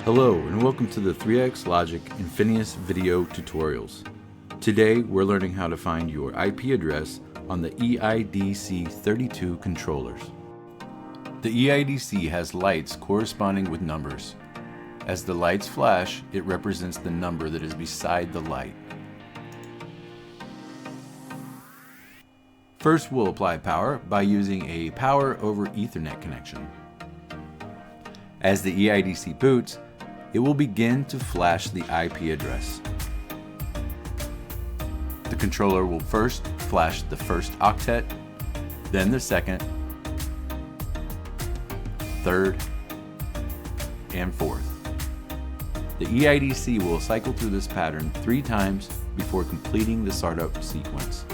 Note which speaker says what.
Speaker 1: Hello and welcome to the 3x Logic Infinius video tutorials. Today we're learning how to find your IP address on the EIDC32 controllers. The EIDC has lights corresponding with numbers. As the lights flash, it represents the number that is beside the light. First, we'll apply power by using a power over Ethernet connection. As the EIDC boots, it will begin to flash the IP address. The controller will first flash the first octet, then the second, third, and fourth. The EIDC will cycle through this pattern 3 times before completing the startup sequence.